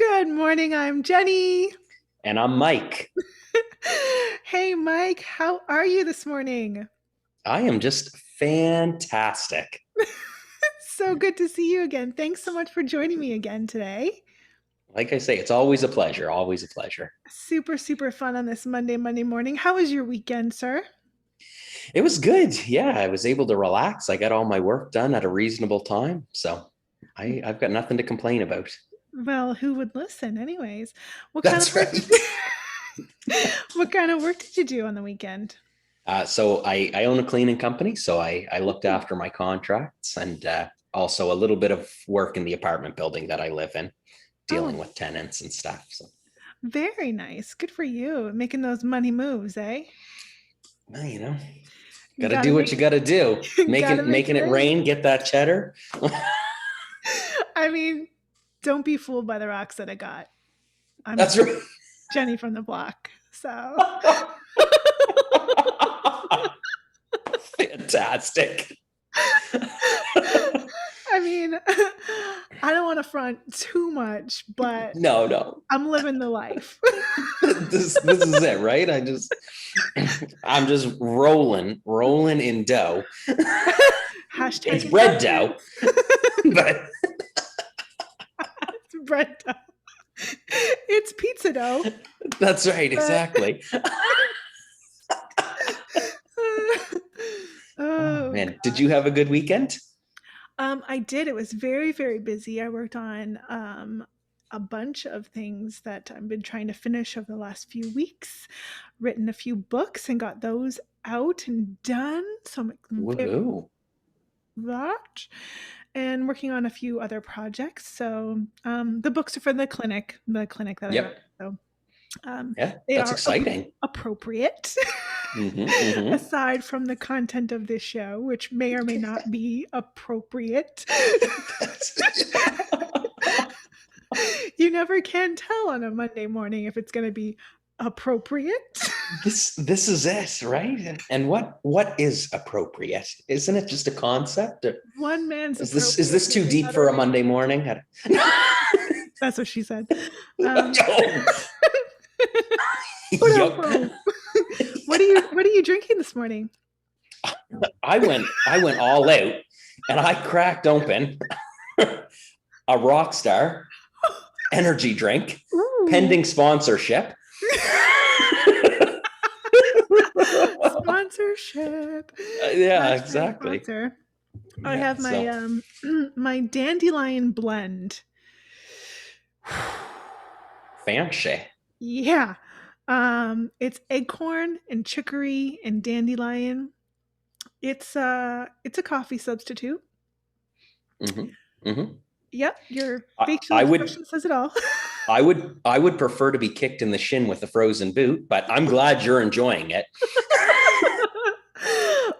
Good morning. I'm Jenny. And I'm Mike. Hey, Mike, how are you this morning? I am just fantastic. So good to see you again. Thanks so much for joining me again today. Like I say, it's always a pleasure, always a pleasure. Super, super fun on this Monday morning. How was your weekend, sir? It was good. Yeah, I was able to relax. I got all my work done at a reasonable time. So I've got nothing to complain about. Well, who would listen, anyways? What kind of That's work right. did you What kind of work did you do on the weekend? So I own a cleaning company. So I looked Ooh. after my contracts and also a little bit of work in the apartment building that I live in, Oh, dealing with tenants and stuff. So, very nice. Good for you. Making those money moves, eh? well, got to Gotta do what make you got to do. gotta make it Making it rain. rain, get that cheddar. I mean, don't be fooled by the rocks that I got. I'm That's right. Jenny from the block. So, Fantastic. I mean, I don't want to front too much, but No, no. I'm living the life. This is it, right? I'm just rolling in dough. Hashtag It's bread investment. dough, but It's bread dough. It's pizza dough, that's right, but exactly. Oh oh man, did god. you have a good weekend? I did. It was very, very busy. I worked on a bunch of things that I've been trying to finish over the last few weeks. Written a few books and got those out and done. So I'm very Woohoo. that and working on a few other projects. So the books are for the clinic that I run. Yep. So um, Yeah, they that's are exciting. appropriate, Mm-hmm. aside from the content of this show, which may or may not be appropriate. You never can tell on a Monday morning if it's going to be appropriate. This is it, right? And what is appropriate? Isn't it just a concept? One man's Is this appropriate too is deep another for a man. Monday morning? That's what she said. Um, Oh, yup. what are you drinking this morning? I went all out and I cracked open a Rockstar energy drink, Ooh. pending sponsorship. Sponsorship. Yeah, Hashtag exactly. sponsor. I Yeah. have my So my dandelion blend. fancy. Yeah. It's acorn and chicory and dandelion. It's a coffee substitute. Hmm. Hmm. Yep, your I, facial I would expression says it all. I would prefer to be kicked in the shin with a frozen boot, but I'm glad you're enjoying it.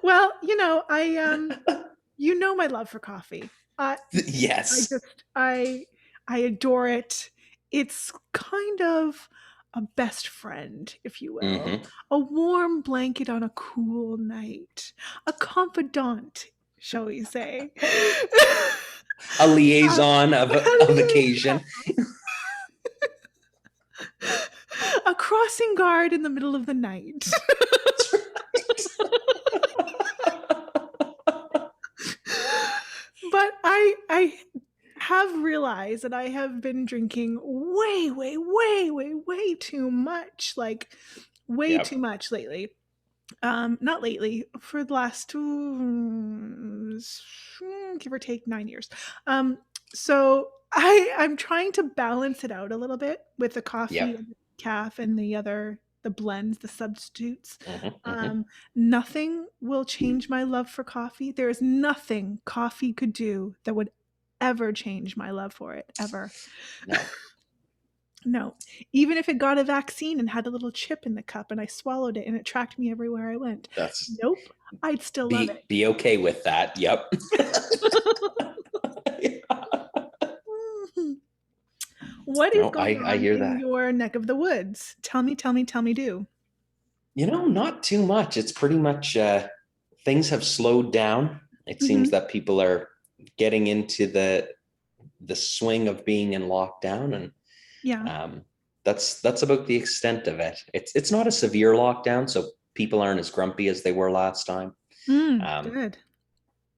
Well, you know my love for coffee. I Yes. just I adore it. It's kind of a best friend, if you will. Hmm. A warm blanket on a cool night. A confidant, shall we say. A uh, liaison of occasion. a crossing guard in the middle of the night. But I have realized that I have been drinking way, way, way, way, way too much, like way too Yep. much lately. Not lately, for the last give or take 9 years. Um, so I'm trying to balance it out a little bit with the coffee Yep. and the calf and the blends, the substitutes. Hmm. Hmm. Um, Nothing will change my love for coffee. There is nothing coffee could do that would ever change my love for it, ever. No, No. Even if it got a vaccine and had a little chip in the cup and I swallowed it and it tracked me everywhere I went. that's Nope. I'd still love be okay with that. Yep. it. What is No, going I on hear in that. your neck of the woods? Tell me, tell me, tell me, do. Not too much. It's pretty much things have slowed down. It seems Mhm. that people are getting into the swing of being in lockdown, and Yeah. Um, that's about the extent of it. It's not a severe lockdown, so people aren't as grumpy as they were last time. Um, Good.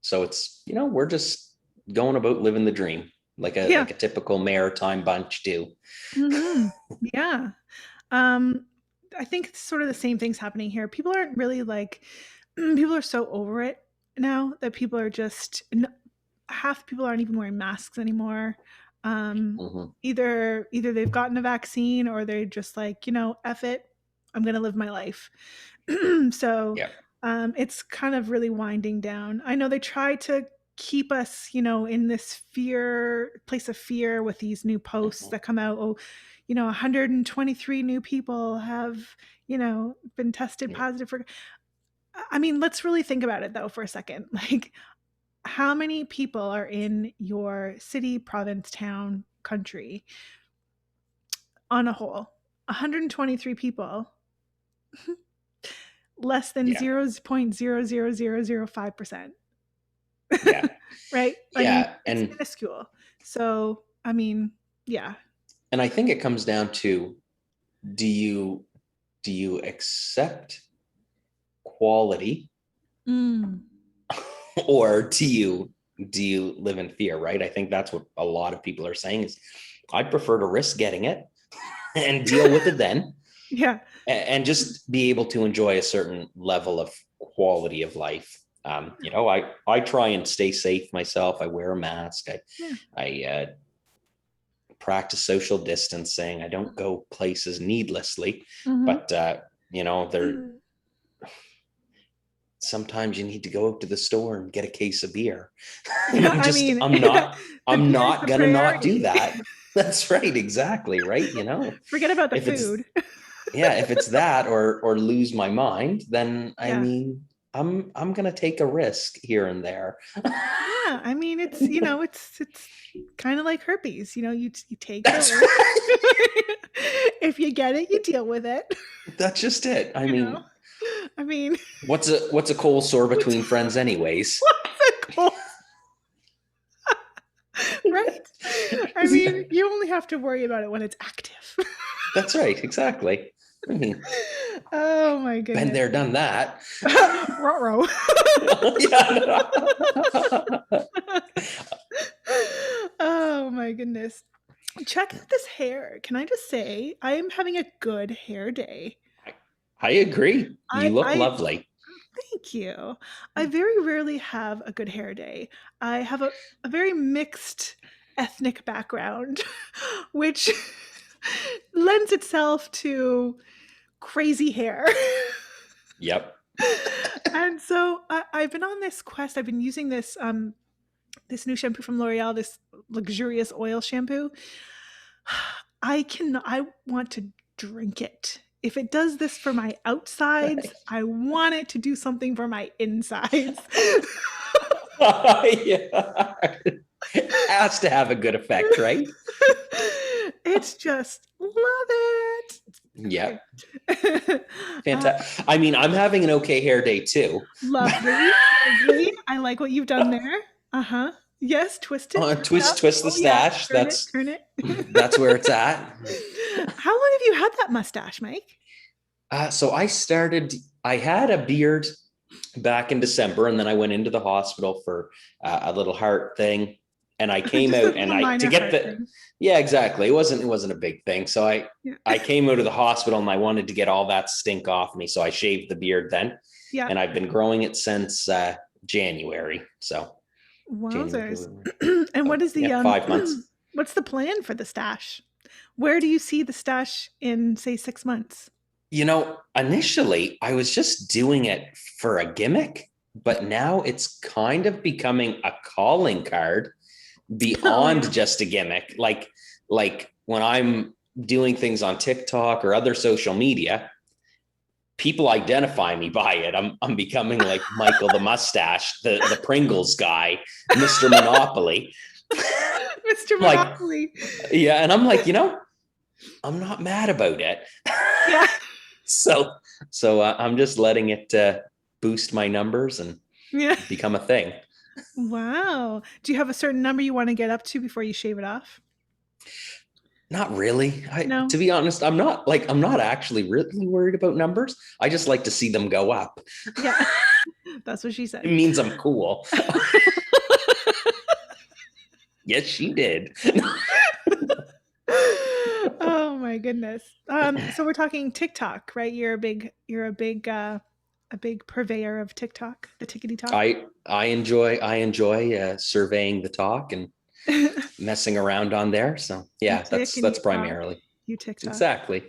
so it's, we're just going about living the dream like a Yeah. like a typical maritime bunch do. Hmm. Yeah. Um, I think it's sort of the same things happening here. People aren't really like, people are so over it now that people are just, half people aren't even wearing masks anymore. Um, Mhm. either they've gotten a vaccine or they're just like, F it, I'm gonna live my life. So Yeah. it's kind of really winding down. I know they try to keep us, in this place of fear with these new posts Mhm. that come out. Oh, 123 new people have, been tested Yeah. positive for. I mean, let's really think about it though for a second. Like, how many people are in your city, province, town, country on a whole? 123 people, less than Yeah. 0.00005%. Yeah. Right? I mean, Yeah. it's And minuscule. So, I mean, yeah. and I think it comes down to, do you accept quality, Mm. or do you live in fear, right? I think that's what a lot of people are saying is, I'd prefer to risk getting it and deal with it then, Yeah. and just be able to enjoy a certain level of quality of life. I try and stay safe myself. I wear a mask. Yeah. I practice social distancing. I don't go places needlessly, Mhm. but there sometimes you need to go out to the store and get a case of beer. And Yeah, I mean, I'm not the I'm beer is not the gonna not do priority. that. That's right, exactly, right. Forget about the If it's food. yeah, if it's that or lose my mind, then I Yeah. mean, I'm gonna take a risk here and there. Yeah, I mean, it's kind of like herpes. You take the That's risk. right. If you get it, you deal with it. That's just it. I You know. mean, I mean, what's a cold sore what's between friends anyways? what's a cold, right? I mean, you only have to worry about it when it's active. That's right, exactly. I mean, Oh my been goodness. there, done that. Ruh-roh. Yeah. Oh my goodness. Check out this hair. Can I just say, I am having a good hair day. I agree. You look I lovely. thank you. I very rarely have a good hair day. I have a very mixed ethnic background, which lends itself to crazy hair. Yep. And so I've been on this quest. I've been using this new shampoo from L'Oreal, this luxurious oil shampoo. I want to drink it. If it does this for my outsides, I want it to do something for my insides. Yeah. Has to have a good effect, right? It's just love it. Yep. Perfect. Fantastic. I mean, I'm having an okay hair day too. Lovely, lovely. I like what you've done there. Uh-huh. Yes, twist it, twist it Twist, up. twist the Oh yeah, stash. turn it, That's turn it. that's where it's at. How long have you had that mustache, Mike? So I had a beard back in December, and then I went into the hospital for a little heart thing. And I came Just a out, and little I to minor get heart the thing. yeah, exactly. It wasn't a big thing. So I Yeah. I came out of the hospital, and I wanted to get all that stink off me. So I shaved the beard then, Yeah. and I've been growing it since January. So January, Wowzers. February. And what So is the yeah, 5 months. what's the plan for the stash? Where do you see the stash in say 6 months? Initially I was just doing it for a gimmick, but now it's kind of becoming a calling card Oh beyond yeah. just a gimmick. Like when I'm doing things on TikTok or other social media, people identify me by it. I'm becoming like Michael the mustache, the Pringles guy, Mr. Monopoly. Mr. Like, Monopoly. yeah, and I'm like, I'm not mad about it. Yeah. so I'm just letting it boost my numbers and Yeah. become a thing. Wow. Do you have a certain number you want to get up to before you shave it off? Not really. No? To be honest, I'm not actually really worried about numbers. I just like to see them go up. Yeah, that's what she It said. means I'm cool. Yes, she did. Oh my goodness. So we're talking TikTok, right? A big purveyor of TikTok, the tickety talk. I enjoy surveying the talk and messing around on there. So You yeah, tick and that's you talk. primarily You TikTok. exactly.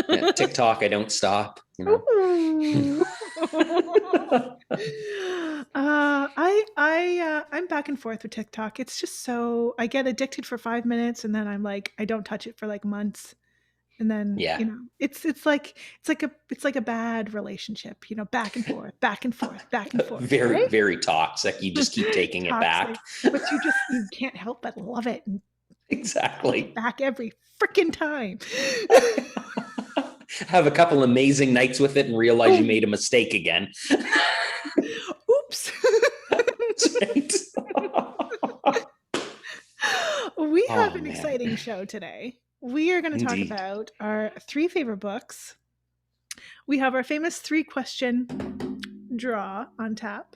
Yeah, TikTok, I don't stop. Ooh. I'm back and forth with TikTok. It's just so I get addicted for 5 minutes and then I'm like I don't touch it for like months. And then, Yeah, it's like a bad relationship, back and forth, back and forth, very right? very toxic. You just keep taking it back. Toxic, but you can't help but love it and take it Exactly. back every freaking time. Have a couple amazing nights with it and realize you Oh, made a mistake again. oops. That's right. We have Oh an man, exciting show today. We are going to talk indeed. about our three favorite books. We have our famous three-question draw on tap.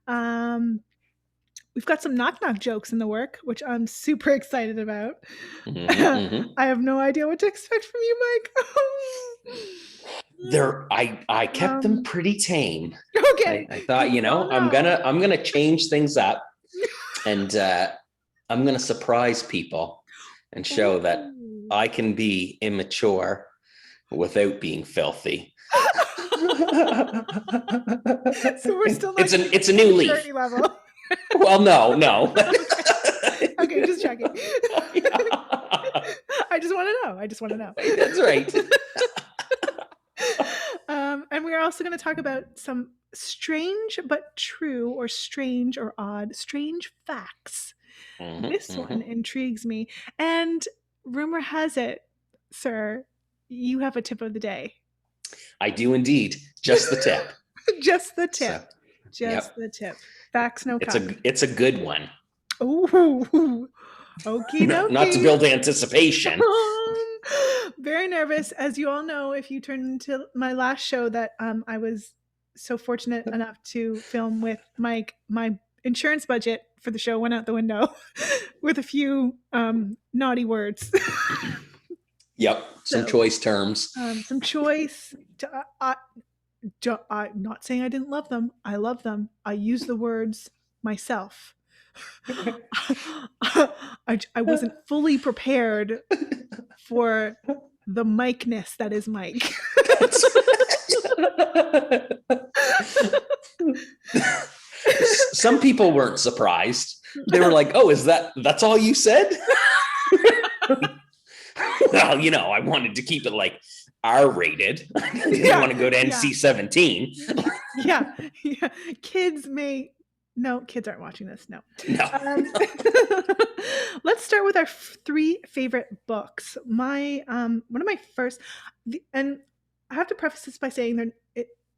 Um, we've got some knock knock jokes in the work, which I'm super excited about. Mm-hmm, I mm-hmm. have no idea what to expect from you, Mike. I kept them um, pretty tame. okay. I thought, We all know. I'm gonna change things up and I'm gonna surprise people and show that Ooh. I can be immature without being filthy. So we're still not getting It's a to new leaf. maturity level. Well, no, no. Okay. Okay, just checking. I just want to know. I just want to know. That's right. And we're also going to talk about some strange but true, or strange or odd, strange facts. Mm-hmm, This one mm-hmm. intrigues me. And rumor has it, sir, you have a tip of the day. I do indeed. Just the tip. Just the tip. So, Just yep. the tip. Facts no cuck. It's a good one. Ooh, okie Not to dokie. build anticipation. Very nervous. As you all know, if you turned into my last show that I was so fortunate enough to film with Mike, my insurance budget for the show went out the window with a few naughty words. Yep. Some So choice terms. some choice. I'm not saying I didn't love them. I love them. I use the words myself. I wasn't fully prepared for the Mike-ness that is Mike. That's some people weren't surprised. They were like, "Oh, that's all you said?" Well, I wanted to keep it like R rated. I didn't Yeah, want to go to yeah, NC-17. yeah, yeah. Kids may no, kids aren't watching this. No. No. Um, let's start with our three favorite books. My one of my first, and I have to preface this by saying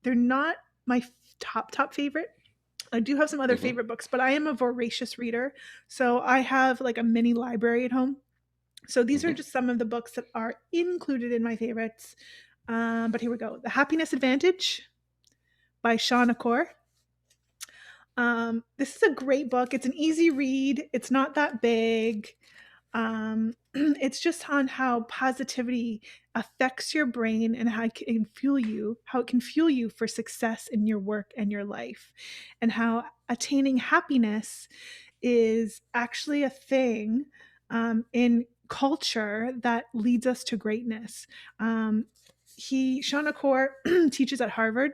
they're not my top favorite. I do have some other Mm-hmm, favorite books, but I am a voracious reader, so I have like a mini library at home. So these are mm-hmm. just some of the books that are included in my favorites. But here we go. The Happiness Advantage by Shawn Achor. This is a great book. It's an easy read. It's not that big. It's just on how positivity affects your brain and how it can fuel you for success in your work and your life, and how attaining happiness is actually a thing in culture that leads us to greatness. Shawn Achor teaches at Harvard.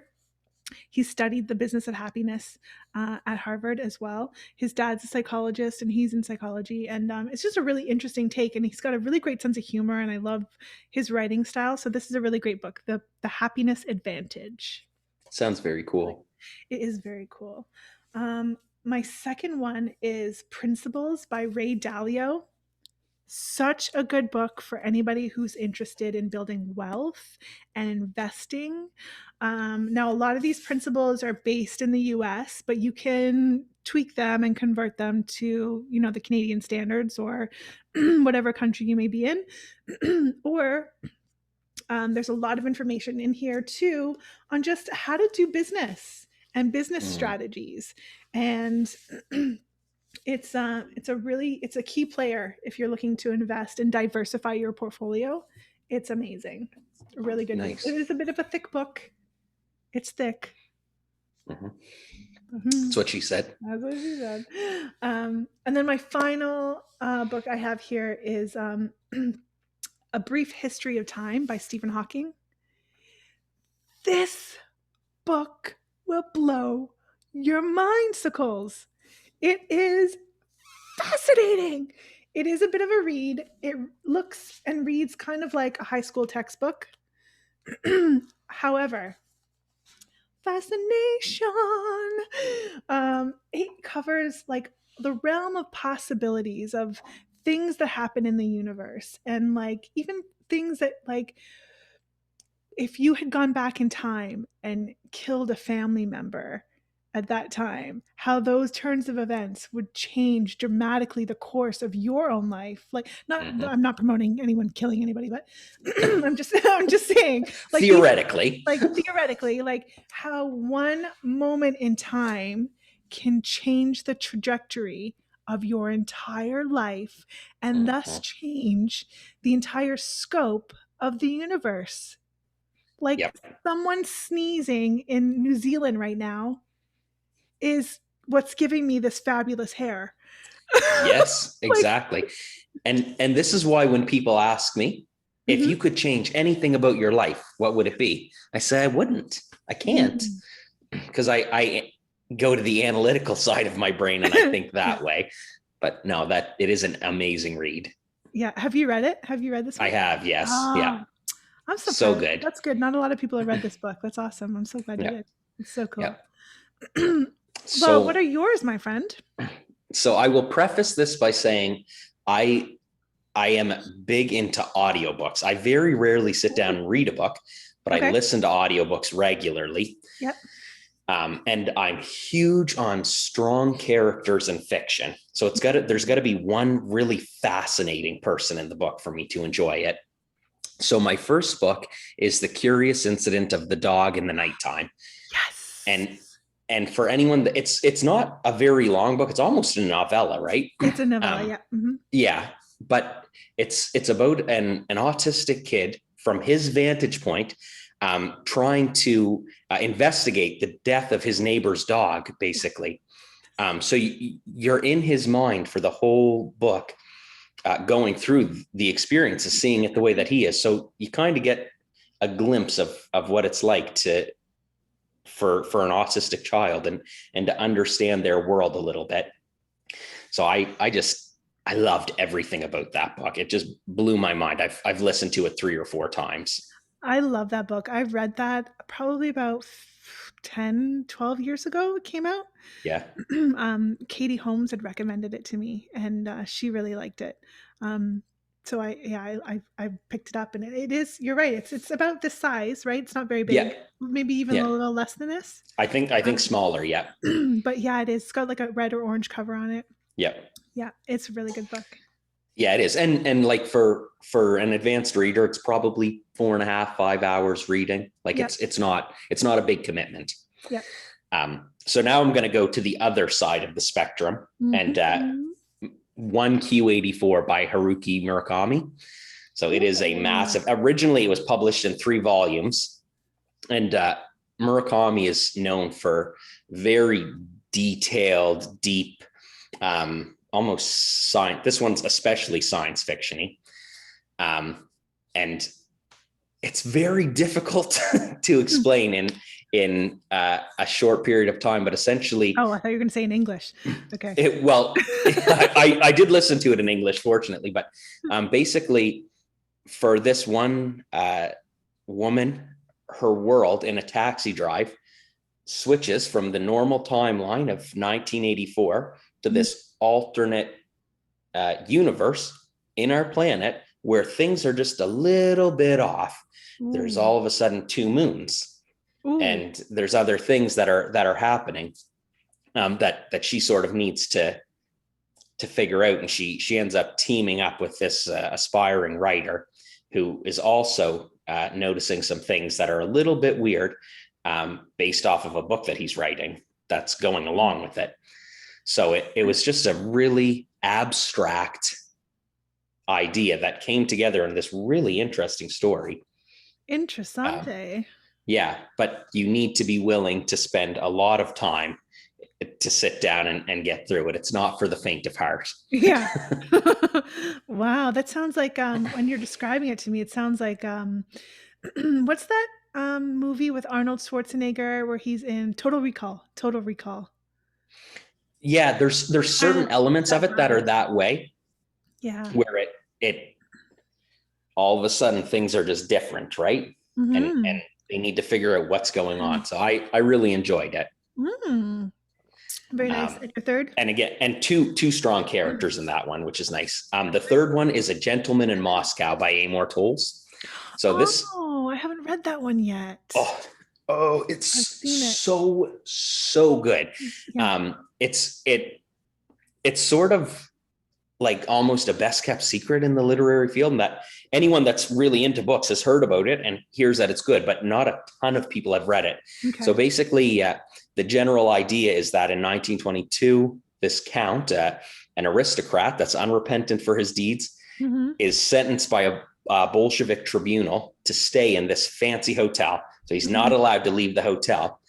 He studied the business of happiness at Harvard as well. His dad's a psychologist and he's in psychology. And it's just a really interesting take. And he's got a really great sense of humor. And I love his writing style. So this is a really great book, The Happiness Advantage. Sounds very Like, cool. it is very cool. My second one is Principles by Ray Dalio. Such a good book for anybody who's interested in building wealth and investing. Now, a lot of these principles are based in the US, but you can tweak them and convert them to, the Canadian standards or whatever country you may be in. Or there's a lot of information in here too on just how to do business and business Mm, strategies. And it's a key player if you're looking to invest and diversify your portfolio. It's amazing. A really good read. It nice. is a bit of a thick book. It's thick. Hmm. That's Mhm. what she said. That's what she said. And then my final book I have here is A Brief History of Time by Stephen Hawking. This book will blow your mindsicles. It is fascinating. It is a bit of a read. It looks and reads kind of like a high school textbook. However, fascination. It covers like the realm of possibilities of things that happen in the universe, and like even things that, like, if you had gone back in time and killed a family member at that time, how those turns of events would change dramatically the course of your own life. Like, not, Hmm. I'm not promoting anyone killing anybody, but I'm just saying, like, these, Theoretically. like, theoretically, like how one moment in time can change the trajectory of your entire life and thus Hmm. change the entire scope of the universe. Like, Yep. someone sneezing in New Zealand right now is what's giving me this fabulous hair. Yes, Like, exactly. And this is why when people ask me if you mhm. could change anything about your life, what would it be? I say I wouldn't. I can't, Mm. because I go to the analytical side of my brain and I think Yeah. that way. But no, that it is an amazing read. Yeah. Have you read it? Have you read this I one? have, yes. Yeah. Oh, I'm so So proud. good. That's good. Not a lot of people have read this book. That's awesome. I'm so glad you Yeah. did. It's so Yeah. cool. Well, what are So yours, my friend? so I will preface this by saying I I am big into audiobooks. I very rarely sit down Ooh, and read a book, but I okay. listen to audiobooks regularly. Yep. And I'm huge on strong characters in fiction. So there's got to be one really fascinating person in the book for me to enjoy it. So my first book is The Curious Incident of the Dog in the Nighttime. And Yes. and for anyone that it's not a very long book, it's almost a novella, right? It's a novella. um, Yeah. Hmm. yeah, but it's about an autistic kid from his vantage point, trying to investigate the death of his neighbor's dog, basically. So you're in his mind for the whole book, going through the experiences, seeing it the way that he is. So you kind of get a glimpse of what it's like to for an autistic child, and to understand their world a little bit. So I loved everything about that book. It just blew my mind. I've listened to it 3 or 4 times. I love that book. I've read that probably about 10, 12 years ago it came out. Yeah. Katie Holmes had recommended it to me, and she really liked it. Um, so I picked it up, and it is, you're right. It's about this size, right? It's not very Yeah. big, maybe even a Yeah. little less than this. I think Um, smaller. Yeah. but yeah, it is. It's got like a red or orange cover on it. Yeah. Yeah, it's a really good book. Yeah, it is. And like for an advanced reader, it's probably 4.5, 5 hours reading. Like Yep, it's not a big commitment. yep. So now I'm going to go to the other side of the spectrum, and Mm-hmm. one Q84 by Haruki Murakami. So it is a Ooh. massive. Originally, it was published in 3 volumes, and Murakami is known for very detailed, deep, almost science. This one's especially science fictiony, and it's very difficult to explain in a short period of time. But essentially, Oh, I thought you were going to say in English. Okay. I did listen to it in English, fortunately, but basically, for this one woman, her world in a taxi drive switches from the normal timeline of 1984 to this alternate universe, in our planet where things are just a little bit off, there's Ooh. all of a sudden two moons, Ooh. and there's other things that are happening, that she sort of needs to figure out, and she ends up teaming up with this aspiring writer who is also noticing some things that are a little bit weird, based off of a book that he's writing that's going along with it. So it was just a really abstract idea that came together in this really interesting story. Um, Interessante. yeah, but you need to be willing to spend a lot of time to sit down and get through it. It's not for the faint of heart. Yeah. Wow, that sounds like, when you're describing it to me, it sounds like, what's that, movie with Arnold Schwarzenegger where he's in Total Recall? Total Recall. Yeah, there's Kind certain of elements that of it that are vibe. that way, Yeah. where it all of a sudden things are just different, right? And Mhm. they need to figure out what's going on. So I really enjoyed it. Mm. Very nice. Um, And your third? and again, and two strong characters in that one, which is nice. The third one is A Gentleman in Moscow by Amor Tolls. So this, Oh, I haven't read that one yet. oh, oh, I've it's seen it. so good. Yeah. It's sort of like almost a best kept secret in the literary field, and that anyone that's really into books has heard about it and hears that it's good, but not a ton of people have read it. So Okay. basically, the general idea is that in 1922, this count, an aristocrat that's unrepentant for his deeds, Mhm. is sentenced by a Bolshevik tribunal to stay in this fancy hotel. So he's not Mhm. allowed to leave the hotel.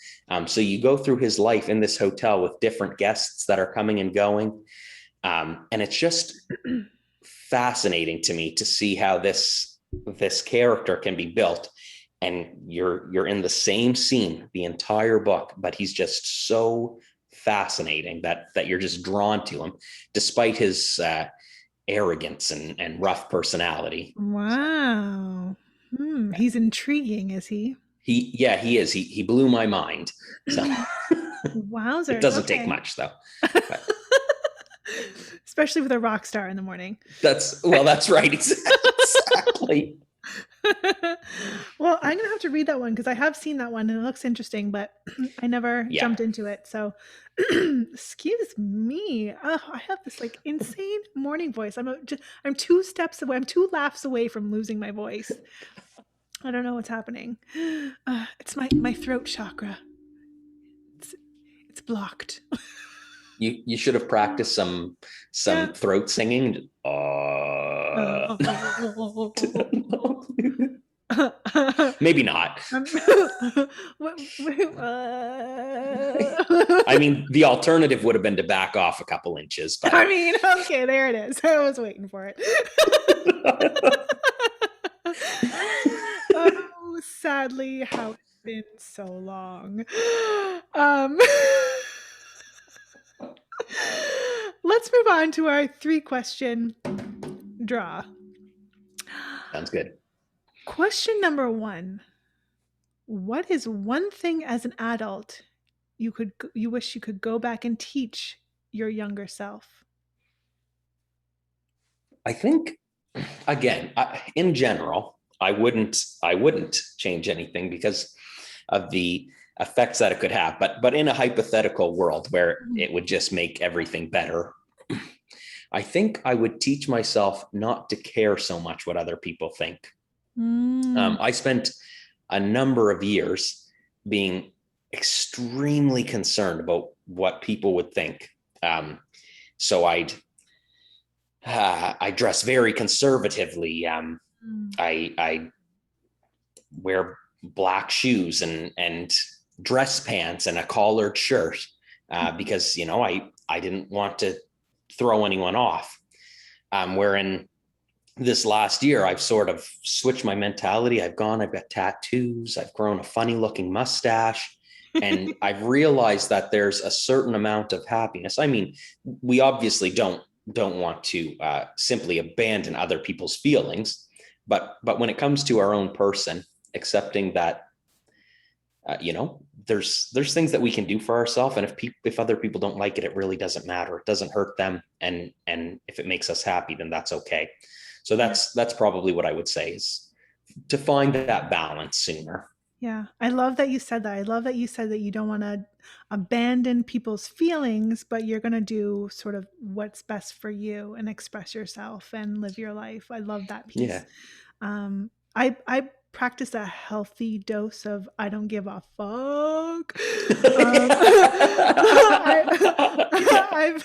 So you go through his life in this hotel with different guests that are coming and going. And it's just fascinating to me to see how this character can be built, and you're in the same scene the entire book, but he's just so fascinating that you're just drawn to him despite his arrogance and rough personality. So Wow. Hmm, yeah, he's intriguing, is he? he is, he blew my mind. So it Wowzers, doesn't take okay. much though, but Especially with a rock star in the morning. that's right. Exactly. Well, I'm gonna have to read that one because I have seen that one and it looks interesting, but I never Yeah. jumped into it. So, excuse me. Oh, I have this like insane morning voice. I'm 2 steps away. I'm 2 laughs away from losing my voice. I don't know what's happening. It's my throat chakra. It's it's blocked. You should have practiced Yeah. some throat singing. Maybe not. I mean, the alternative would have been to back off a couple inches, but I mean, okay, there it is. I was waiting for it. Oh, sadly, how it's been so long. Um, let's move on to our 3 question draw. sounds good. Question number 1. What is one thing as an adult you wish you could go back and teach your younger self? I think again, in general, I wouldn't change anything because of the effects that it could have. But in a hypothetical world where Mhm. it would just make everything better, I think I would teach myself not to care so much what other people think. Mm. I spent a number of years being extremely concerned about what people would think. So I dress very conservatively. Mm. I wear black shoes and dress pants and a collared shirt, because I didn't want to throw anyone off. Wherein this last year, I've sort of switched my mentality. I've got tattoos, I've grown a funny looking mustache, and I've realized that there's a certain amount of happiness. I mean, we obviously don't want to simply abandon other people's feelings, but when it comes to our own person, accepting that you know, there's things that we can do for ourselves, and if other people don't like it, it really doesn't matter. It doesn't hurt them, and if it makes us happy, then that's okay. So Yeah. that's probably what I would say, is to find that balance sooner. Yeah. I love that you said that. I love that you said that you don't want to abandon people's feelings, but you're going to do sort of what's best for you and express yourself and live your life. I love that piece. Yeah. I practice a healthy dose of I don't give a fuck. I I've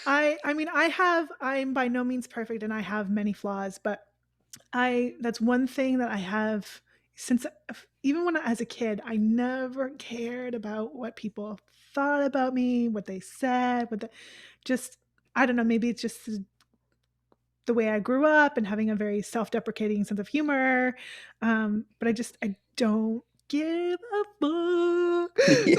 I mean I'm by no means perfect and I have many flaws, but I that's one thing that I have since even when as a kid, I never cared about what people thought about me, what they said, just I don't know, maybe it's just the way I grew up and having a very self-deprecating sense of humor. But I don't give a fuck. Yeah.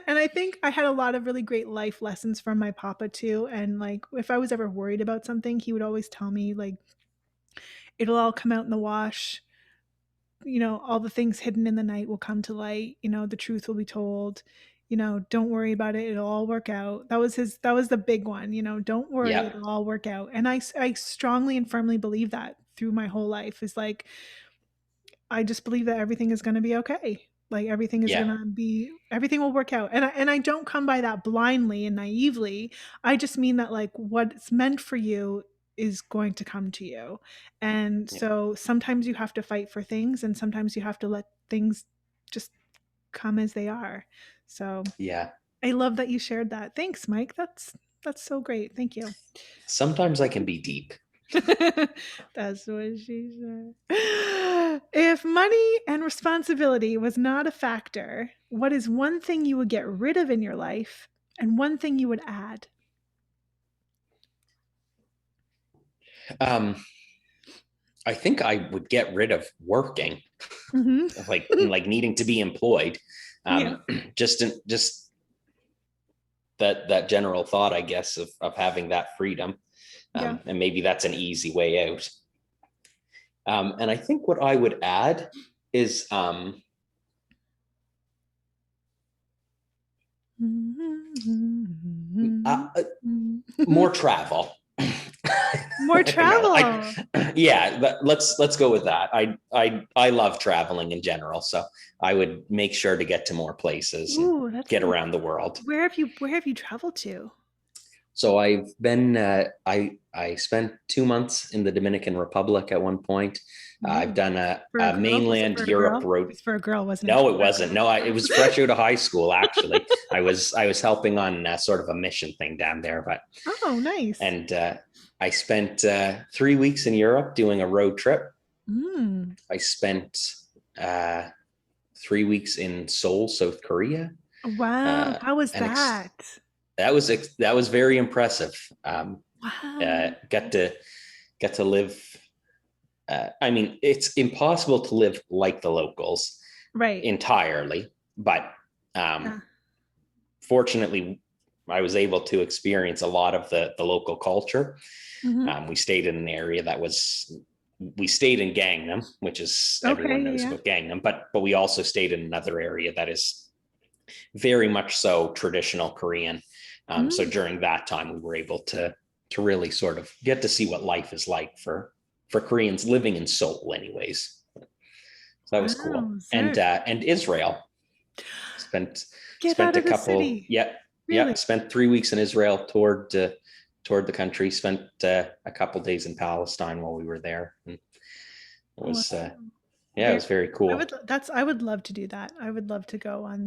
And I think I had a lot of really great life lessons from my papa too. And like, if I was ever worried about something, he would always tell me like, it'll all come out in the wash. You know, all the things hidden in the night will come to light. You know, the truth will be told. You know, don't worry about it. It'll all work out. That was the big one. You know, don't worry. Yeah. It'll all work out. And I strongly and firmly believe that through my whole life is like, I just believe that everything is going to be okay. Like Yeah. everything will work out. And I don't come by that blindly and naively. I just mean that like what's meant for you is going to come to you. And Yeah. so sometimes you have to fight for things and sometimes you have to let things just come as they are. So Yeah. I love that you shared that. Thanks, Mike. That's so great. Thank you. Sometimes I can be deep. That's what she said. If money and responsibility was not a factor, what is one thing you would get rid of in your life and one thing you would add? Um, I think I would get rid of working, Mhm. like needing to be employed. Yeah, Um, just that general thought, I guess, of having that freedom. yeah. And maybe that's an easy way out. And I think what I would add is uh, more travel. More No, travel. yeah, let's go with that. I love traveling in general, so I would make sure to get to more places and Ooh, that's get nice. around the world. Where have you traveled to? So I've been I spent 2 months in the Dominican Republic at one point. I've Ooh. done For a a girl? Was it mainland for a Europe girl? It road. was for a girl, wasn't it? No, it For a wasn't. girl. No, it was fresh out of high school. Actually, I was helping on sort of a mission thing down there, but Oh, nice. and I spent 3 weeks in Europe doing a road trip. Mm. I spent uh, 3 weeks in Seoul, South Korea. Wow, Uh, how was and that? that was very impressive. Wow. Get to live. I mean, it's impossible to live like the locals Right. entirely, but Yeah. fortunately, I was able to experience a lot of the local culture. Mhm. We stayed in an area we stayed in Gangnam, which is Okay, everyone yeah, knows yeah. about Gangnam, but we also stayed in another area that is very much so traditional Korean. So Mm, during that time, we were able to really sort of get to see what life is like for Koreans living in Seoul, anyways. So that was cool. wow, Zerk. And Israel spent Get spent out a of the couple. city. Yeah, Really? spent 3 weeks in Israel, toward the country. Spent a couple days in Palestine while we were there, and it Wow. was yeah, it Very was very I would cool. I would love to do that. I would love to go on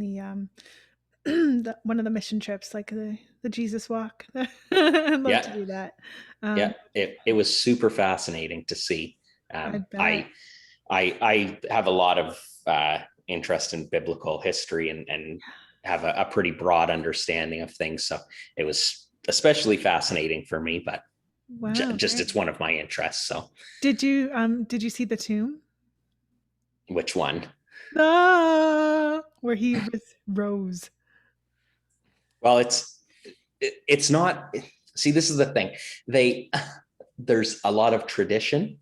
one of the mission trips, like the Jesus walk. I'd love to Yeah, do that. yeah, Um, it was super fascinating to see. I Um, bet. I I have a lot of interest in biblical history and have a pretty broad understanding of things. So it was especially fascinating for me, but Wow, just very it's one of my interests. So did you see the tomb? which one? Ah, where he rose. Well, it's not. See, this is the thing. They there's a lot of tradition.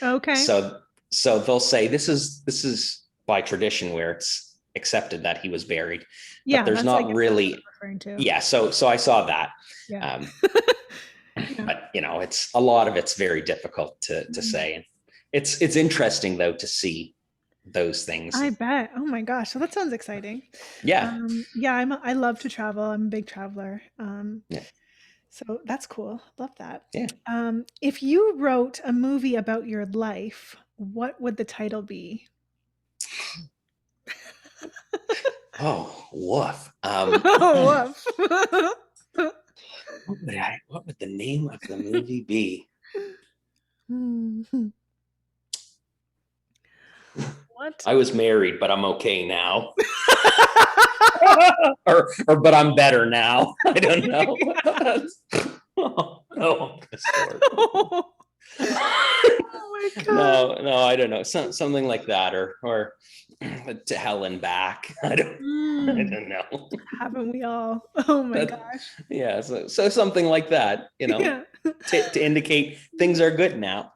Okay. So they'll say this is by tradition where it's accepted that he was buried, but Yeah, there's that's I not guess that's what really. I'm referring to. Yeah, so I saw that. Yeah. Um, Yeah. but it's a lot of it's very difficult to Mm. say. And it's interesting though to see those I things. bet. Oh my gosh. So that sounds exciting. Yeah. Yeah, I love to travel. I'm a big traveler. Yeah. So that's cool. Love that. Yeah. If you wrote a movie about your life, what would the title be? Oh, woof. Oh, woof. What would the name of the movie be? Mhm. What? I was married, but I'm okay now. Or but I'm better now. I don't know. Oh, this story. Oh my god. No, I don't know. Something like that, or to hell and back. I Mm, don't know. haven't we all? Oh my But gosh. yeah, so something like that, Yeah. to indicate things are good now.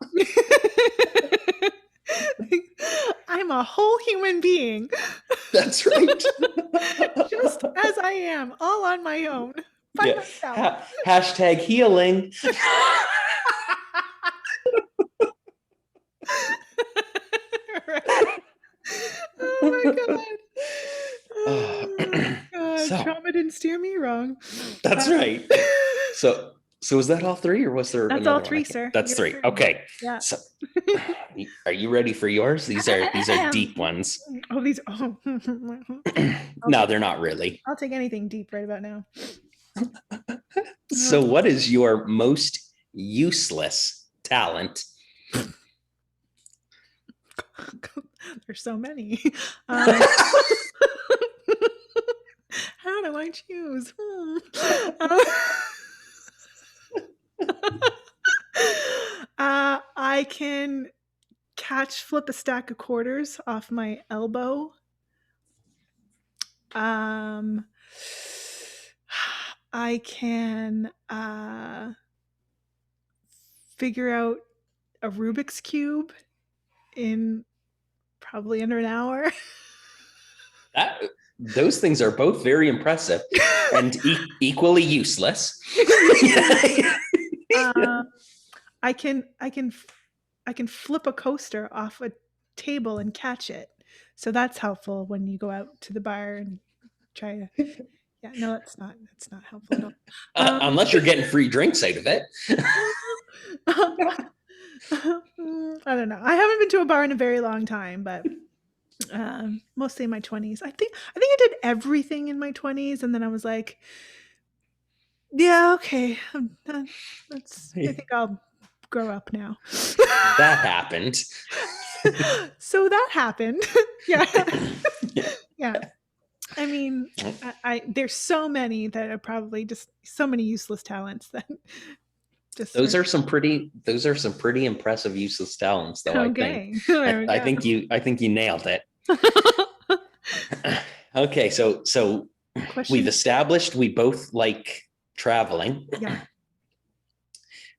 I'm a whole human being, That's right. just as I am, all on my own, by Yeah. myself. Hashtag healing. Right. Oh my god. Oh god, So trauma didn't steer me wrong. that's Um, right. So is that all three, or was there that's all another one? I 3, can't. sir. That's Your three. turn. Okay. Yeah. So are you ready for yours? These are deep ones. Oh, these oh. I'll No, take they're not really. I'll take anything deep right about now. So what is your most useless talent? There's so many. Um, how do I choose? Uh, I can flip a stack of quarters off my elbow. Um, I can figure out a Rubik's cube in probably under an hour. That those things are both very impressive and equally useless. uh, I can I can I can flip a coaster off a table and catch it. So that's helpful when you go out to the bar and try to. Yeah, no, that's not helpful at all. Um, Unless you're getting free drinks out of it. I don't know. I haven't been to a bar in a very long time, but mostly in my 20s. I think I did everything in my 20s, and then I was like, yeah, okay, I'm done. That's I think I'll grow up now. That happened. So that happened. Yeah. Yeah. I mean, I there's so many that are probably just so many useless talents that just are Those are some pretty impressive useless talents, though. I think. okay. There we go. I think you nailed it. Okay, so we've Question. established we both like traveling. Yeah.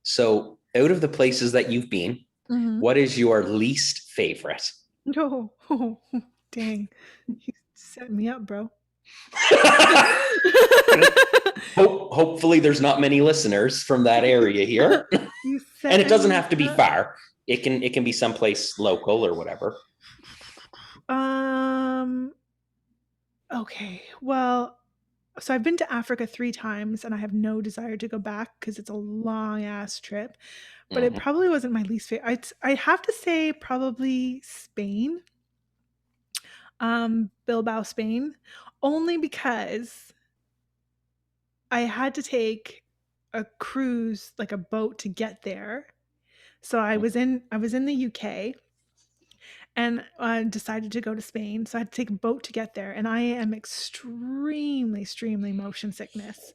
So out of the places that you've been, Mhm. what is your least favorite? No. Oh, dang. You set me up, bro. Hopefully there's not many listeners from that area here. You And set it doesn't me have to be up. far. It can be someplace local or whatever. Um, okay. Well, so I've been to Africa 3 times and I have no desire to go back because it's a long ass trip, but it Mhm. probably wasn't my least favorite. I have to say probably Spain, Bilbao, Spain, only because I had to take a cruise, like a boat to get there. So I was in the UK and I decided to go to Spain. So I had to take a boat to get there, and I am extremely, extremely motion sickness.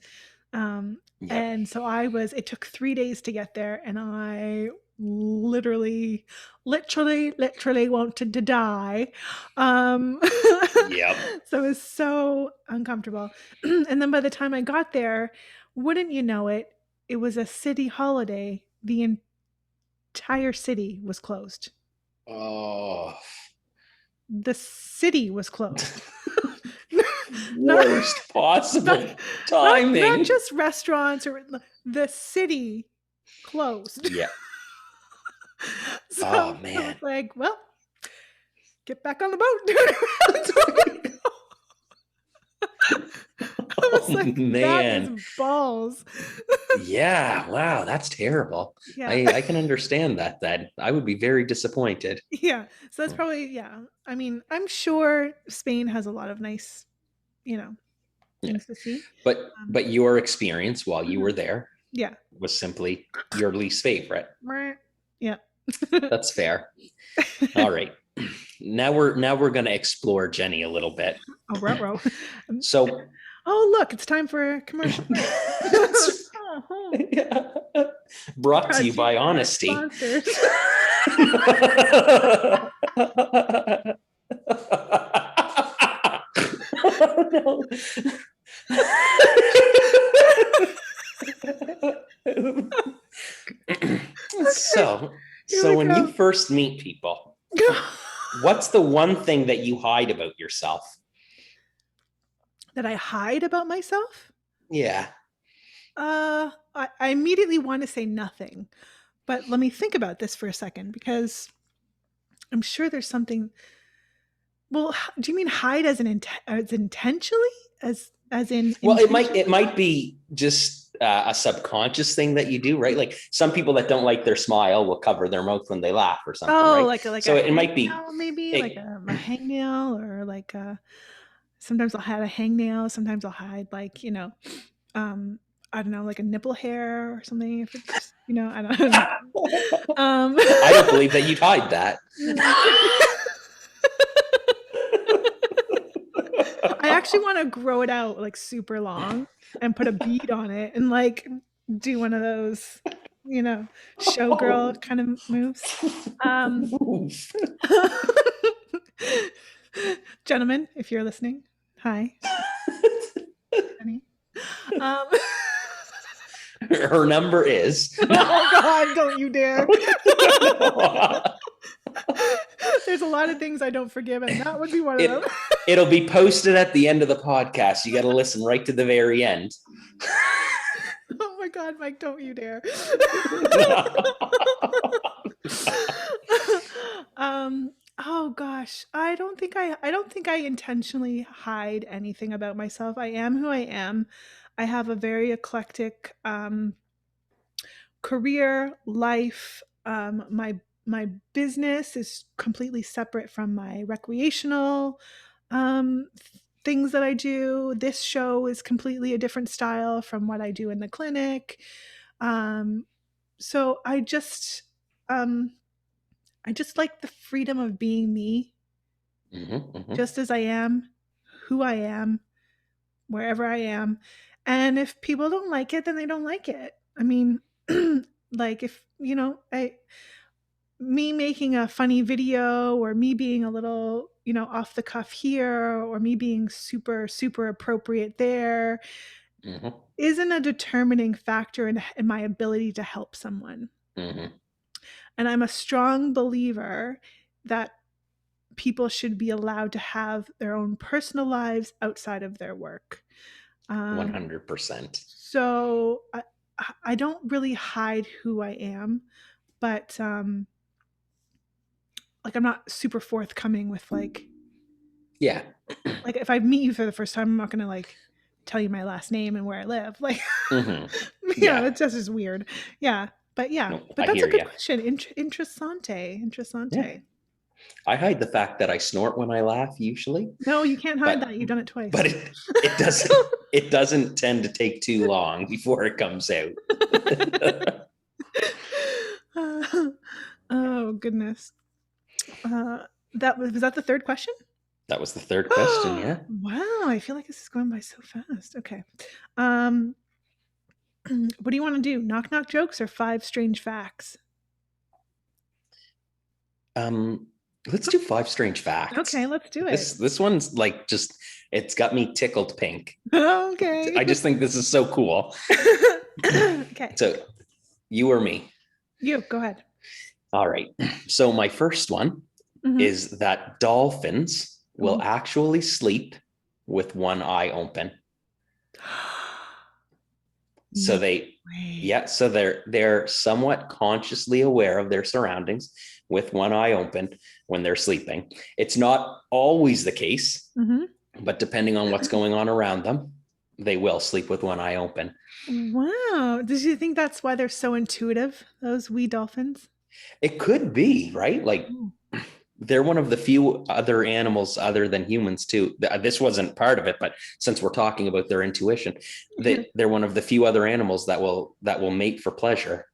Yep. And so it took 3 days to get there, and I literally, literally wanted to die. Um, Yep. so it was so uncomfortable. And then by the time I got there, wouldn't you know it, it was a city holiday. The entire city was closed. Oh, the city was closed. not, Worst not, possible not timing. just restaurants or the city closed. Yeah. So Oh I was man. like, well, get back on the boat, dude. I Oh was like, that is man. balls. Yeah. Wow. That's terrible. Yeah. I can understand that then. I would be very disappointed. Yeah. So that's probably, yeah. I mean, I'm sure Spain has a lot of nice, you know, Yeah. things to see. Um, But your experience while you mhm. were there Yeah. was simply your least favorite. Yeah. That's fair. All right. Now we're gonna explore Jenny a little bit. Oh, row. So Oh, look, it's time for a commercial break. Oh, yeah. Brought to brought you to you by by our honesty. sponsors. No. Okay, so here so we when you go. first meet people, what's the one thing that you hide about yourself? That I hide about myself? Yeah. I immediately want to say nothing, but let me think about this for a second because I'm sure there's something. Well, do you mean hide as as intentionally, as in Well, it intentionally? might be just a subconscious thing that you do, right? Like some people that don't like their smile will cover their mouth when they laugh or something, Oh, right? like So a it might be hangnail, maybe like it. a hangnail, or like a. Sometimes I'll hide a hangnail. Sometimes I'll hide like um, I don't know, like a nipple hair or something. If it's I don't know. Um, I don't believe that you'd hide that. I actually want to grow it out like super long and put a bead on it and like do one of those, you know, showgirl Oh. kind of moves. Um, Gentlemen, if you're listening, hi, Jenny. Um, Her number is. oh God, don't you dare. There's a lot of things I don't forgive, and that would be one of them. it it'll be posted at the end of the podcast. You got to listen right to the very end. Oh my God, Mike, don't you dare. Oh gosh, I don't think I intentionally hide anything about myself. I am who I am. I have a very eclectic career, life. My business is completely separate from my recreational things that I do. This show is completely a different style from what I do in the clinic. Um, so um, I just like the freedom of being me, Mm-hmm. just as I am, who I am, wherever I am. And if people don't like it, then they don't like it. I mean, like if I me making a funny video or me being a little off the cuff here or me being super appropriate there Mm-hmm. isn't a determining factor in my ability to help someone. Mm-hmm. And I'm a strong believer that people should be allowed to have their own personal lives outside of their work. um, 100%. so I don't really hide who I am, but like I'm not super forthcoming with Yeah. like if I meet you for the first time, I'm not gonna like tell you my last name and where I live. Like, Mm-hmm. Yeah. that's just weird. Yeah, No, but I that's a hear good you. question. Interessante, Yeah. interessante. I hide the fact that I snort when I laugh usually, No, you can't hide but that. You've done it but twice. it doesn't tend to take too long before it comes out. Oh goodness. That was that the third question? That was the third question, Wow, yeah. I feel like this is going by so fast. Okay. Um, what do you want to do? Knock knock jokes or five strange facts? Um, let's do five strange Okay, facts. let's do it. This one's like just it's got me tickled pink. Okay. I just think this is so cool. Okay. So you or me? You go ahead. All right. So my first one. Mhm. is that dolphins will Oh. actually sleep with one eye open. So No they, way. yeah, so they're somewhat consciously aware of their surroundings with one eye open when they're sleeping. It's not always the case, Mhm. but depending on what's going on around them, they will sleep with one eye open. Wow. Did you think that's why they're so intuitive, those wee dolphins? It could be, right? Like Oh. they're one of the few other animals other than humans too. This wasn't part of it, but since we're talking about their intuition, Yeah. they're one of the few other animals that will mate for pleasure.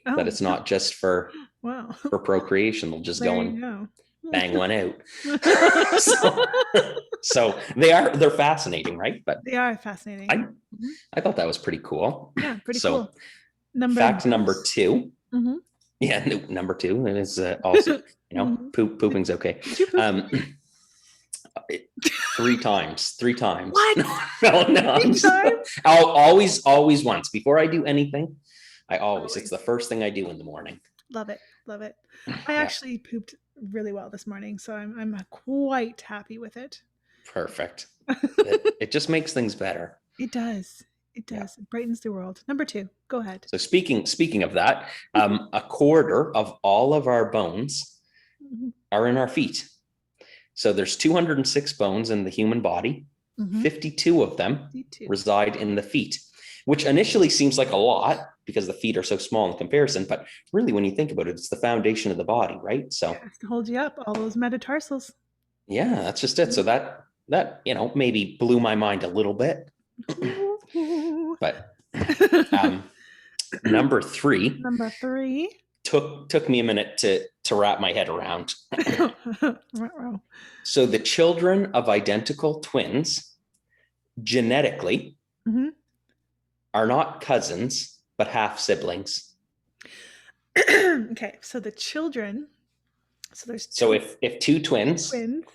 That Oh, it's not just for wow. procreation. They'll just There go you and go. bang one out. so they're fascinating, right? But They are fascinating. I Mhm. I thought that was pretty cool. Yeah, pretty So cool. Number fact number dose. two. Mhm. Yeah, number two is also, Mhm. Did pooping's okay. did you poop? Um, three times. What? No, 3 I'm just, times? I'll always once before I do anything. It's Always. the first thing I do in the morning. Love it, love it. I Yeah, actually pooped really well this morning, so I'm quite happy with it. perfect. It just makes things better. It does. It Yeah. does. It brightens the world. Number 2, go ahead. So speaking of that, Mhm, a quarter of all of our bones mhm, are in our feet. So there's 206 bones in the human body. mhm. 52 of them Me too. reside in the feet, which initially seems like a lot because the feet are so small in comparison. But really, when you think about it, it's the foundation of the body, right? It So has to hold you up, all those metatarsals. yeah, that's just it. So Mhm. that maybe blew my mind a little bit. Ooh. But um, number three Number 3. took me a minute to wrap my head around. Ruh-roh. So the children of identical twins genetically Mhm. are not cousins but half siblings. Okay, so the children, so there's So 2 if two twins, twins,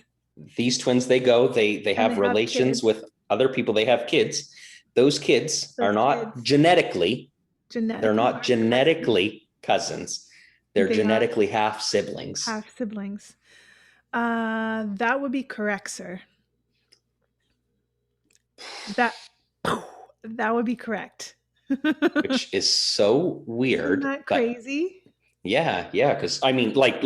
these twins, they and they have have relations kids. with other people, they have kids. Those kids are Those not kids genetically, they're genetically not aren't cousins. genetically cousins. They're They are genetically half siblings, half siblings. That would be correct, sir. That that would be correct. which is so Isn't weird. that But crazy? yeah, because I mean, like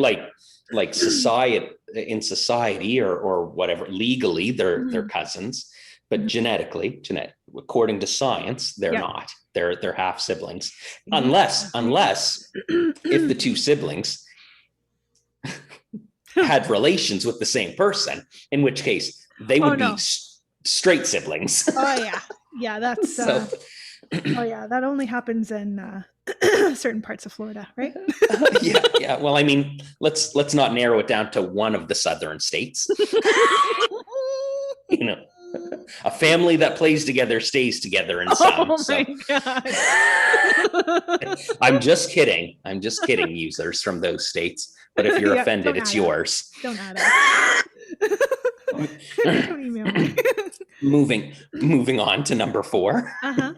society, in society or whatever, legally they're Mhm, cousins, but mhm. according to science, they're Yeah, not. They're half siblings, unless exactly. unless if the two siblings had relations with the same person, in which case they Oh, would be no. straight siblings. Oh, yeah. Yeah, that's, So oh, yeah, that only happens in, certain parts of Florida, right? yeah. Well, I mean, let's not narrow it down to one of the southern states. you know, a family that plays together stays together in some. Oh my So god. I'm just kidding. I'm just kidding, users from those states. But if you're Yeah, offended, don't it's add us. yours. Don't add us. Don't email me. moving on to number four. Uh-huh.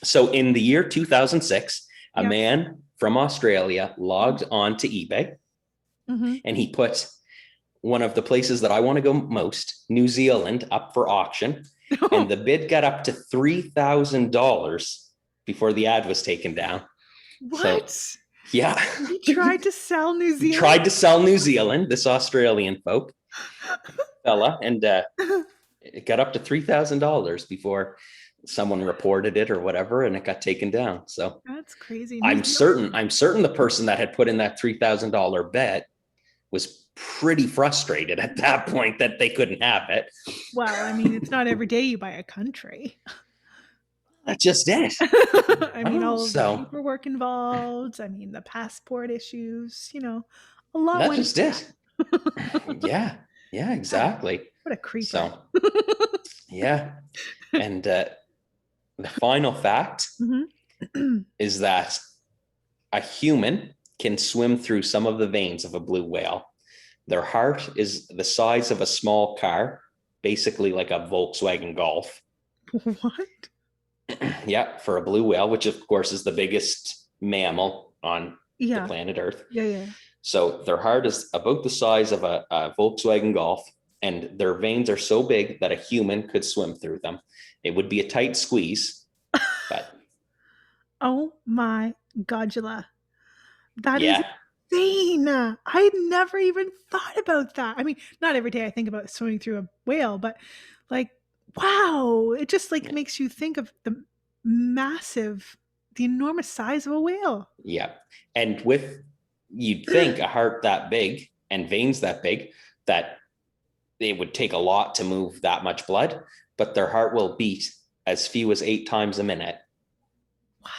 So in the year 2006, a Yep. man from Australia logged on to eBay Mhm. and he put one of the places that I want to go most, New Zealand, up for auction. And the bid got up to $3,000 before the ad was taken down. So, What? yeah, He tried to sell New he Zealand? tried to sell New Zealand, this Australian fella, and it got up to $3,000 before someone reported it or whatever, and it got taken down. So That's crazy. New I'm certain, Zealand. I'm certain the person that had put in that $3,000 bet was pretty frustrated at that point that they couldn't have it. Well, I mean, it's not every day you buy a country. That's just it. I mean, Oh, all of the so paperwork involved, I mean, the passport issues, a lot that's went just into it. that. Yeah, God, exactly. what a creeper. So yeah, and the final fact Mhm. is that a human can swim through some of the veins of a blue whale. Their heart is the size of a small car, basically like a Volkswagen Golf. What? Yeah, for a blue whale, which of course is the biggest mammal on the Yeah. planet Earth. Yeah, yeah. So their heart is about the size of a Volkswagen Golf, and their veins are so big that a human could swim through them. It would be a tight squeeze, but Oh my godula. That is yeah, insane. I'd never even thought about that. I mean, not every day I think about swimming through a whale, but like, wow, it just like makes you think of massive, the enormous size of a whale. yeah. And with, you'd think a heart that big and veins that big, that it would take a lot to move that much blood, but their heart will beat as few as 8 times a minute. Wow.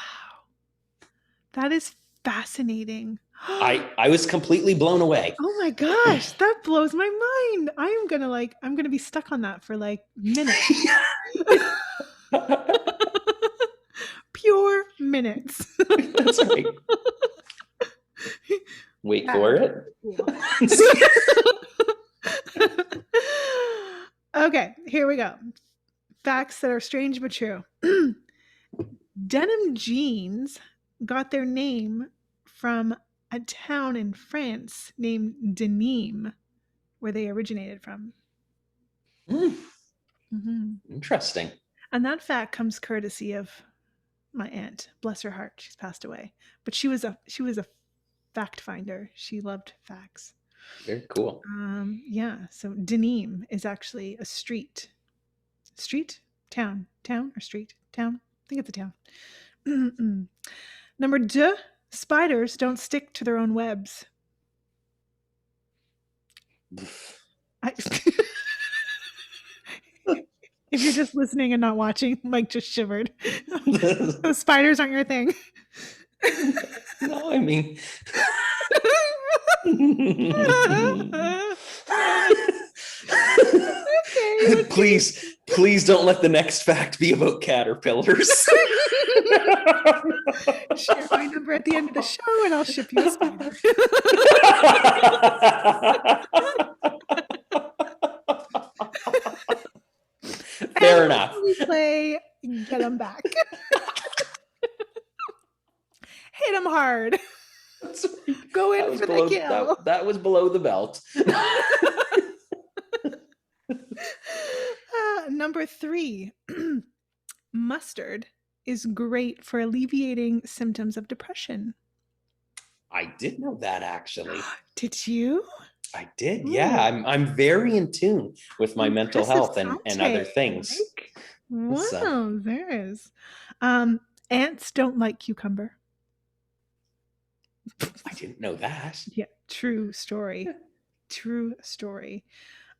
That is fascinating. I was completely blown away. Oh my gosh, that blows my mind. I'm gonna be stuck on that for like minutes. Pure minutes. That's right. Wait for it. Cool. Okay, here we go. Facts that are strange but true. Denim jeans got their name from a town in France named Denim, where they originated from. Interesting. And that fact comes courtesy of my aunt. Bless her heart, she's passed away. But she was a fact finder. She loved facts. Very cool. Yeah. So Denim is actually a street, town, or street, town. I think it's a town. Number 2, spiders don't stick to their own webs. I, if you're just listening and not watching, Mike just shivered. Those spiders aren't your thing. No, I mean. Okay. Please don't let the next fact be about caterpillars. Share my number at the end of the show and I'll ship you a spider. Fair enough. We play Get 'em back. Hit 'em hard. Go in for the kill. That was below the belt. Number 3, mustard is great for alleviating symptoms of depression. I did know that, actually. Did you? I did. Yeah, I'm very in tune with my mental health and other things. Wow, so. There is. Ants don't like cucumber. I didn't know that. Yeah, true story. True story.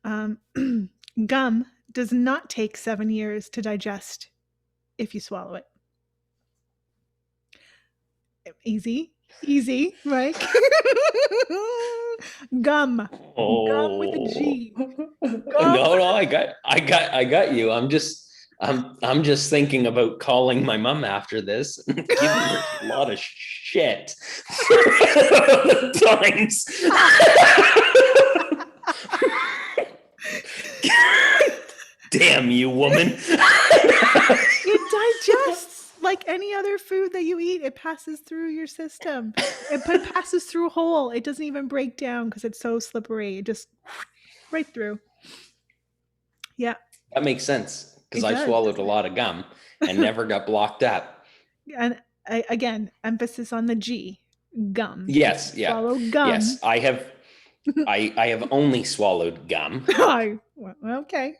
Gum does not take 7 years to digest if you swallow it. Easy, Mike. Gum. Gum with a G. Gum. No, I got you. I'm just thinking about calling my mom after this and giving her a lot of shit times. Damn you, woman. It digests like any other food that you eat. It passes through your system. It passes through whole. It doesn't even break down because it's so slippery. It just right through. Yeah. That makes sense because I swallowed a lot of gum and never got blocked up. And again, emphasis on the G. Gum. Yes. Yeah. Swallow gum. Yes. I have only swallowed gum. Okay.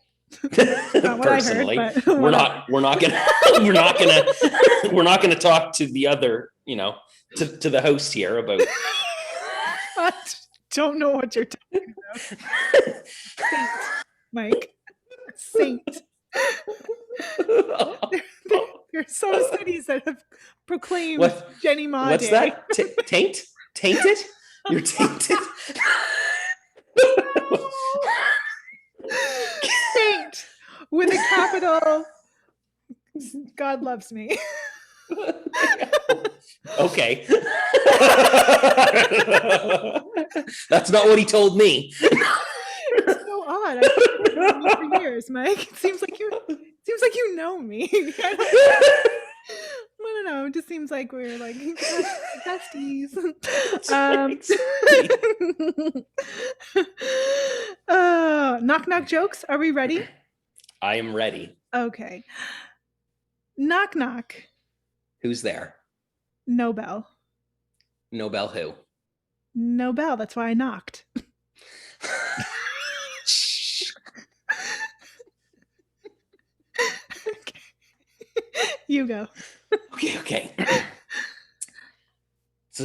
Not Personally, I heard, we're not gonna talk to the other, to the host here about. I don't know what you're talking about. Saint, Mike. Saint. There's some cities that have proclaimed Jenny Ma What's Day. that? Tainted? You're tainted. Saint with a capital. God loves me. Okay. That's not what he told me. It's so odd. I've known you for years, Mike. It seems like you know me. I don't know. It just seems like we're like besties. That's um, very sweet. knock knock jokes. Are we ready? I am ready. Okay. Knock knock. Who's there? Nobel. Nobel who? Nobel. That's why I knocked. Okay. You go. Okay. This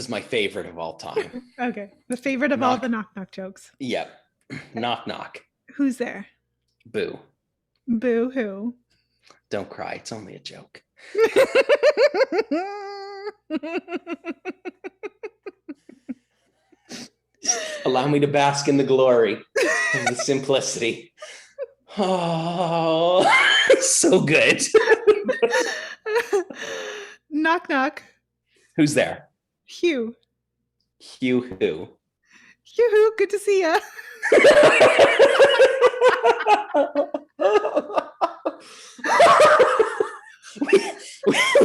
is my favorite of all time. Okay. The favorite of all the Knock. knock knock jokes. Yep. Knock knock. Who's there? Boo. Boo hoo. Don't cry. It's only a joke. Allow me to bask in the glory of the simplicity. Oh, so good. Knock knock. Who's there? Hugh. Hugh who? Hugh, good to see ya.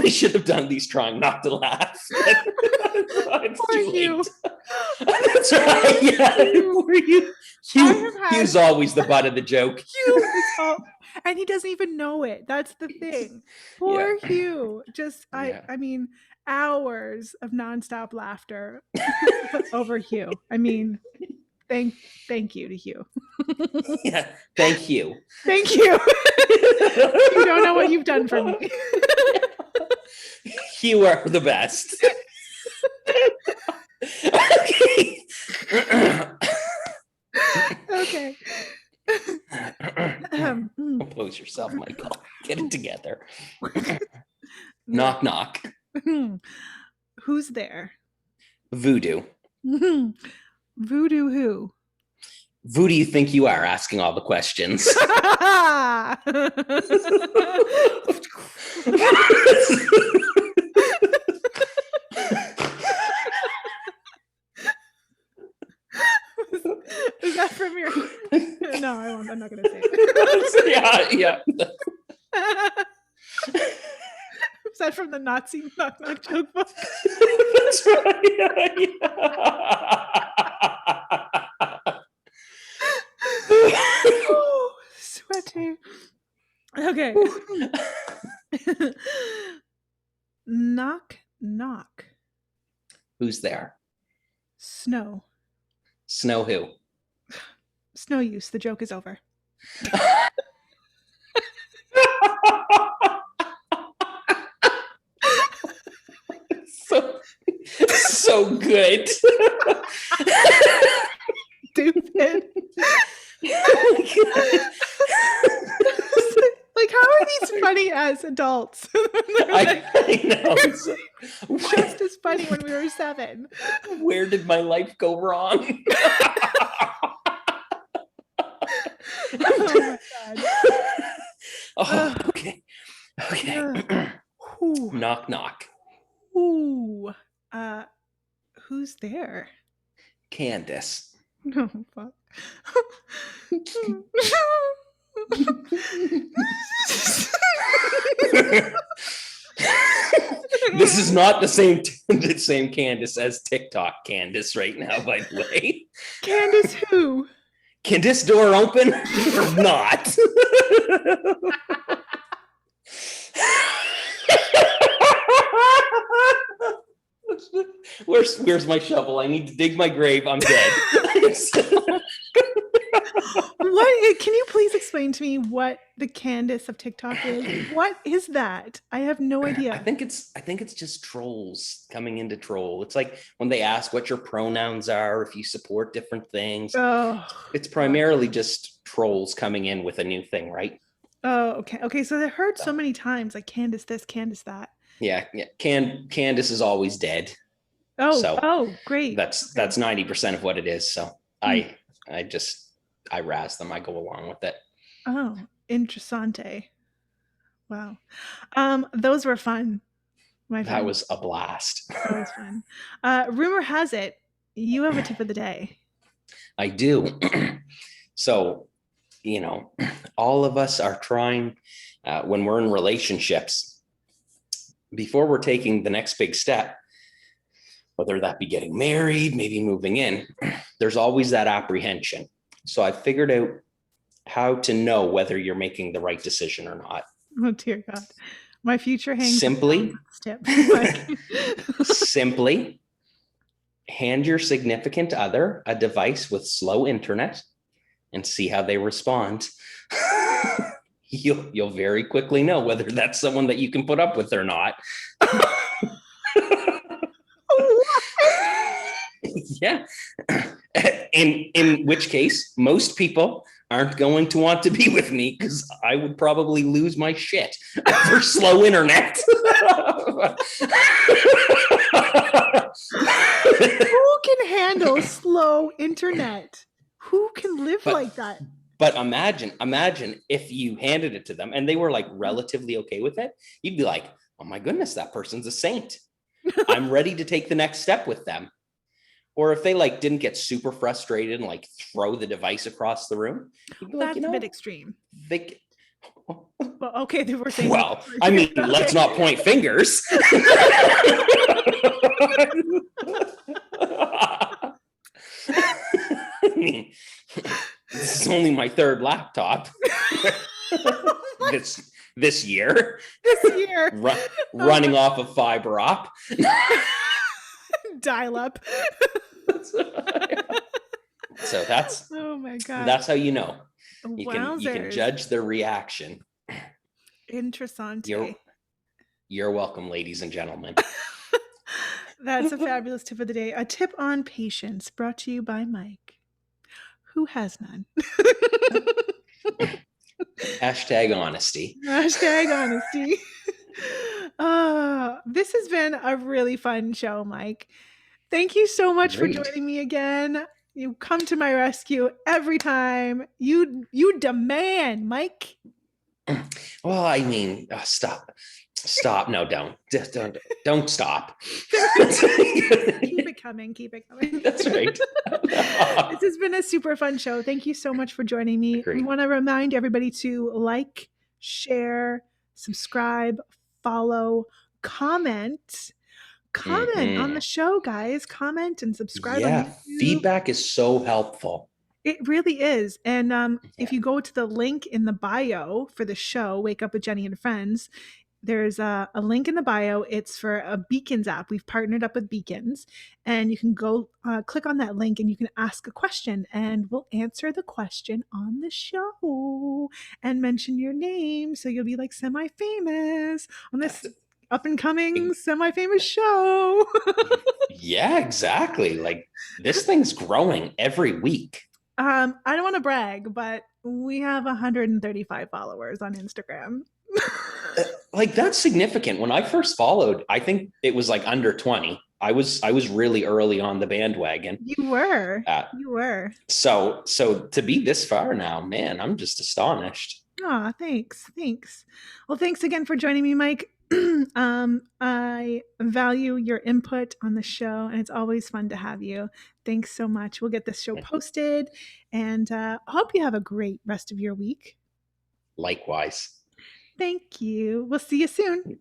we should have done these trying not to laugh. It's Poor too Hugh. late. That's right. Yeah. Poor Hugh. Hugh's always the butt of the joke. Hugh is all, and he doesn't even know it. That's the thing. Poor Yeah. Hugh. Just Yeah. I mean, hours of nonstop laughter over Hugh. I mean, thank you to Hugh. Yeah. Thank you. Thank you. You don't know what you've done for me. You are the best. Okay. Okay. Compose yourself, Michael. Get it together. Knock, knock. Who's there? Voodoo. Voodoo who? Who do you think you are asking all the questions? Is that from your? No, I won't. I'm not going to say it. Yeah. Is that from the Nazi knock knock joke book? That's right. Yeah. Oh, sweaty. Okay. Knock knock. Who's there? Snow. Snow who? Snow use. The joke is over. So good. Stupid. Like, how are these funny as adults? I know. Just as funny when we were 7. Where did my life go wrong? Oh my god. Oh, okay. Knock knock. Ooh. Who's there? Candace. No, fuck. This is not the same Candace as TikTok Candace right now, by the way. Candace who? Can this door open or not? Where's my shovel? I need to dig my grave. I'm dead. What? Can you please explain to me what the Candace of TikTok is? What is that? I have no idea. I think it's just trolls coming into troll. It's like when they ask what your pronouns are, if you support different things. Oh, It's primarily just trolls coming in with a new thing, right? oh, okay, okay. So I heard so many times like Candace this, Candace that. Yeah. Candace is always dead. Oh, So oh, great. That's 90% of what it is. So I razz them. I go along with it. Oh, interessante. Wow. Those were fun. My friend. That was a blast. That was fun. Rumor has it you have a tip of the day. I do. So, all of us are trying when we're in relationships. before we're taking the next big step, whether that be getting married, maybe moving in, there's always that apprehension. So I figured out how to know whether you're making the right decision or not. Oh dear God. My future hangs in the Simply, balance tip. Like, simply hand your significant other a device with slow internet and see how they respond. You'll very quickly know whether that's someone that you can put up with or not. Yeah. In which case, most people aren't going to want to be with me because I would probably lose my shit for slow internet. who can handle slow internet? Who can live but like that? but imagine if you handed it to them and they were like relatively okay with it. You'd be like, oh my goodness, that person's a saint. I'm ready to take the next step with them. Or if they like didn't get super frustrated and like throw the device across the room, you'd be like, That's a bit extreme. they. Well, okay, they were saying. Well, I mean, okay. let's not point fingers. I mean, this is only my third laptop this year. This year, running off of fiber op. Dial up. So that's oh my God. That's how you know. You Wowzers. can judge their reaction. Interessante. You're welcome, ladies and gentlemen. That's a fabulous tip of the day. A tip on patience brought to you by Mike, who has none. Hashtag honesty. Hashtag honesty. This has been a really fun show, Mike. Thank you so much for joining me again. You come to my rescue every time. You demand, Mike. Well, I mean, stop. No, don't stop. Keep it coming. That's right. This has been a super fun show. Thank you so much for joining me. Agreed. We want to remind everybody to like, share, subscribe, follow, comment on the show, guys. Comment and subscribe. Yeah, feedback is so helpful. It really is. And if you go to the link in the bio for the show, Wake Up with Jenny and Friends, there's a link in the bio. It's for a Beacons app. We've partnered up with Beacons, and you can go click on that link and you can ask a question, and we'll answer the question on the show and mention your name. So you'll be like semi-famous on this up and coming semi-famous show. Yeah, exactly. Like this thing's growing every week. I don't want to brag, but we have 135 followers on Instagram. Like that's significant. When I first followed, I think it was like under 20. I was really early on the bandwagon. You were. So to be this far now, man, I'm just astonished. Oh, thanks. Well, thanks again for joining me, Mike. I value your input on the show, and it's always fun to have you. Thanks so much. We'll get this show posted, and I hope you have a great rest of your week. Likewise. Thank you. We'll see you soon.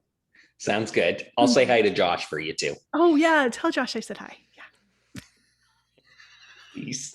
Sounds good. I'll say hi to Josh for you too. Oh, yeah. Tell Josh I said hi. Yeah. Peace.